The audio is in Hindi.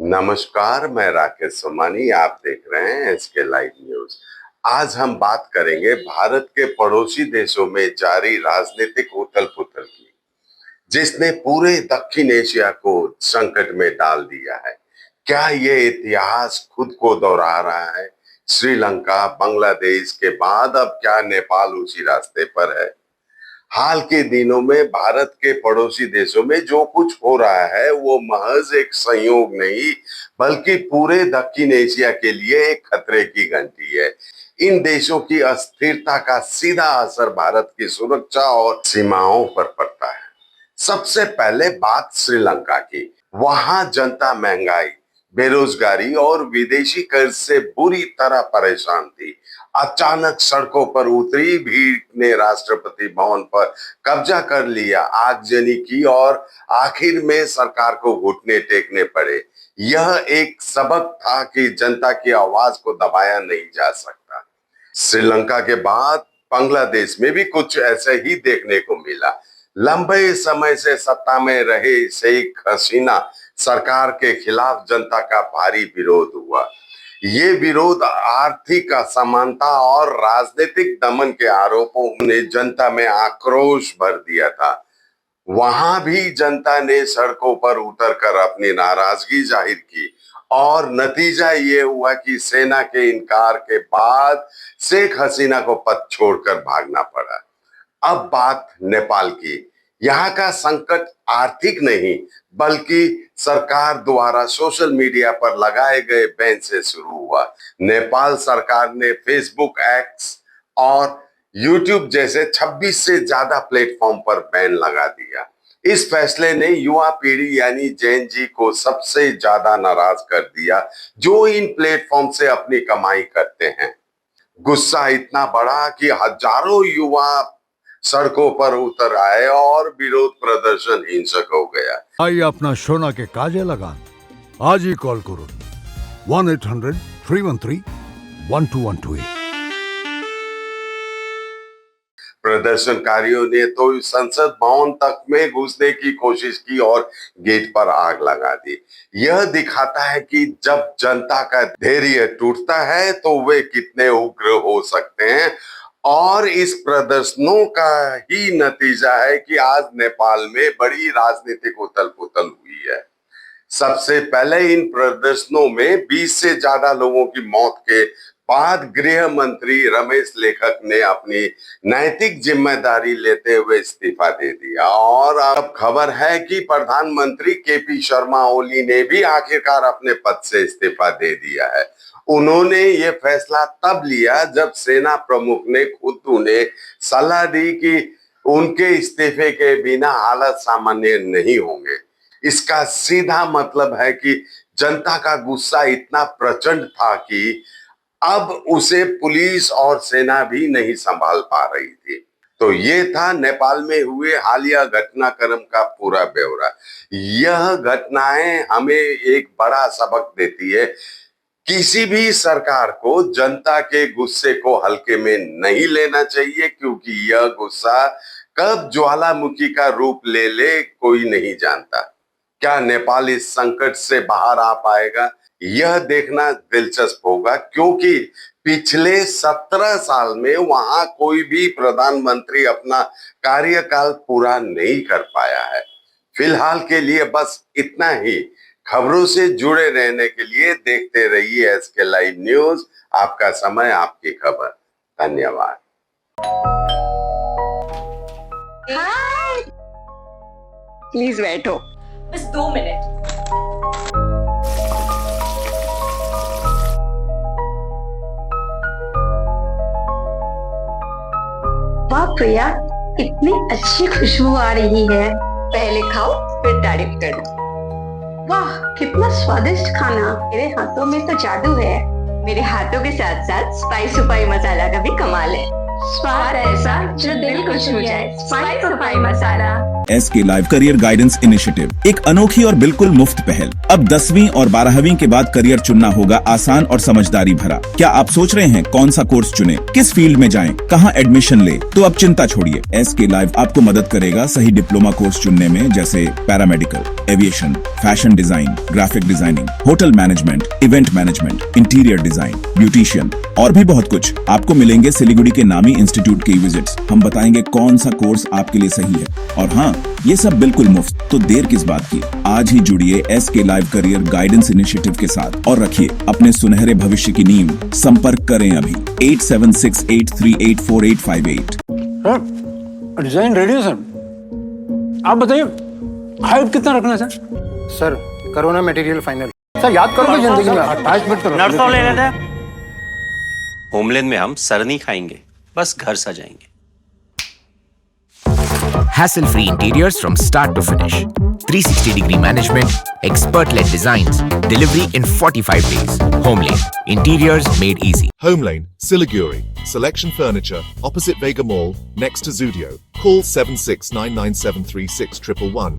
नमस्कार, मैं राकेश सोमानी। आप देख रहे हैं एसके लाइव न्यूज। आज हम बात करेंगे भारत के पड़ोसी देशों में जारी राजनीतिक उथल-पुथल की, जिसने पूरे दक्षिण एशिया को संकट में डाल दिया है। क्या ये इतिहास खुद को दोहरा रहा है? श्रीलंका, बांग्लादेश के बाद अब क्या नेपाल उसी रास्ते पर है? हाल के दिनों में भारत के पड़ोसी देशों में जो कुछ हो रहा है वो महज एक संयोग नहीं, बल्कि पूरे दक्षिण एशिया के लिए एक खतरे की घंटी है। इन देशों की अस्थिरता का सीधा असर भारत की सुरक्षा और सीमाओं पर पड़ता है। सबसे पहले बात श्रीलंका की। वहां जनता महंगाई, बेरोजगारी और विदेशी कर्ज से बुरी तरह परेशान थी। अचानक सड़कों पर उतरी भीड़ ने राष्ट्रपति भवन पर कब्जा कर लिया, आगजनी की और आखिर में सरकार को घुटने टेकने पड़े। यह एक सबक था कि जनता की आवाज को दबाया नहीं जा सकता। श्रीलंका के बाद बांग्लादेश में भी कुछ ऐसे ही देखने को मिला। लंबे समय से सत्ता में रहे शेख हसीना सरकार के खिलाफ जनता का भारी विरोध हुआ। ये विरोध आर्थिक असमानता और राजनीतिक दमन के आरोपों ने जनता में आक्रोश भर दिया था। वहां भी जनता ने सड़कों पर उतरकर अपनी नाराजगी जाहिर की और नतीजा ये हुआ कि सेना के इनकार के बाद शेख हसीना को पद छोड़कर भागना पड़ा। अब बात नेपाल की। यहाँ का संकट आर्थिक नहीं, बल्कि सरकार द्वारा सोशल मीडिया पर लगाए गए बैन से शुरू हुआ। नेपाल सरकार ने फेसबुक, एक्स और यूट्यूब जैसे 26 से ज्यादा प्लेटफॉर्म पर बैन लगा दिया। इस फैसले ने युवा पीढ़ी यानी जेन जी को सबसे ज्यादा नाराज कर दिया, जो इन प्लेटफॉर्म से अपनी कमाई करते हैं। गुस्सा इतना बढ़ा कि हजारों युवा सड़कों पर उतर आए और विरोध प्रदर्शन हिंसक हो गया। তাই আপনার সোনাকে কাজে লাগান। আজই কল করুন 1-800-313-1212। प्रदर्शनकारियों ने तो संसद भवन तक में घुसने की कोशिश की और गेट पर आग लगा दी। यह दिखाता है कि जब जनता का धैर्य टूटता है तो वे कितने उग्र हो सकते हैं। और इस प्रदर्शनों का ही नतीजा है कि आज नेपाल में बड़ी राजनीतिक उथल-पुथल हुई है। सबसे पहले इन प्रदर्शनों में 20 से ज्यादा लोगों की मौत के बाद गृह मंत्री रमेश लेखक ने अपनी नैतिक जिम्मेदारी लेते हुए इस्तीफा दे दिया और अब खबर है कि प्रधानमंत्री केपी शर्मा ओली ने भी आखिरकार अपने पद से इस्तीफा दे दिया है। उन्होंने ये फैसला तब लिया जब सेना प्रमुख ने खुद उन्हें सलाह दी कि उनके इस्तीफे के बिना हालत सामान्य नहीं होंगे। इसका सीधा मतलब है कि जनता का गुस्सा इतना प्रचंड था कि अब उसे पुलिस और सेना भी नहीं संभाल पा रही थी। तो ये था नेपाल में हुए हालिया घटनाक्रम का पूरा ब्यौरा। यह घटनाएं हमें एक बड़ा सबक देती है। किसी भी सरकार को जनता के गुस्से को हल्के में नहीं लेना चाहिए, क्योंकि यह गुस्सा कब ज्वालामुखी का रूप ले ले कोई नहीं जानता। क्या नेपाल इस संकट से बाहर आ पाएगा, यह देखना दिलचस्प होगा, क्योंकि पिछले 17 साल में वहां कोई भी प्रधानमंत्री अपना कार्यकाल पूरा नहीं कर पाया है। फिलहाल के लिए बस इतना ही। खबरों से जुड़े रहने के लिए देखते रहिए एसके लाइव न्यूज। आपका समय, आपकी खबर। धन्यवाद। हाय, प्लीज बैठो। बस 2 मिनट। वाह प्रिया, इतनी अच्छी खुशबू आ रही है। पहले खाओ फिर तारीफ करना। वाह, कितना स्वादिष्ट खाना। मेरे हाथों में तो जादू है। मेरे हाथों के साथ साथ स्पाइस उपाई मसाला का भी कमाल है। स्वाद ऐसा जो दिल को छू जाए। स्पाइस उपाई मसाला। SK live career guidance initiative, एक अनोखी और बिल्कुल मुफ्त पहल। अब 10वीं और 12वीं के बाद करियर चुनना होगा आसान और समझदारी भरा। क्या आप सोच रहे हैं कौन सा कोर्स चुने, किस फील्ड में जाएं, कहां एडमिशन ले? तो अब चिंता छोड़िए, SK लाइव आपको मदद करेगा सही डिप्लोमा कोर्स चुनने में, जैसे paramedical, aviation, fashion design, graphic designing, hotel management, event management, interior design, beautician और भी बहुत कुछ। आपको मिलेंगे सिलीगुड़ी के नामी इंस्टीट्यूट के विजिट्स। हम बताएंगे कौन सा कोर्स आपके लिए सही है, और हाँ, ये सब बिल्कुल मुफ्त। तो देर किस बात की, आज ही जुड़िए SK live career guidance initiative के साथ और रखिए अपने सुनहरे भविष्य की नींव। संपर्क करें अभी 8768384858। सर, डिजाइन रेडी है सर। आप बताइए हाइट कितना रखना है sir? Sir corona material final. Sir याद करो तो जिंदगी में 28 मिनट तो नर्सों ले लेते हैं। होमलैंड में हम सर नहीं खाएंगे, बस घर सजाएंगे। Hassle-free interiors from start to finish. 360-degree management, expert-led designs, delivery in 45 days. Homelane, interiors made easy. Homelane, Siliguri. Selection Furniture, opposite Vega Mall, next to Zudio. Call 7699736111.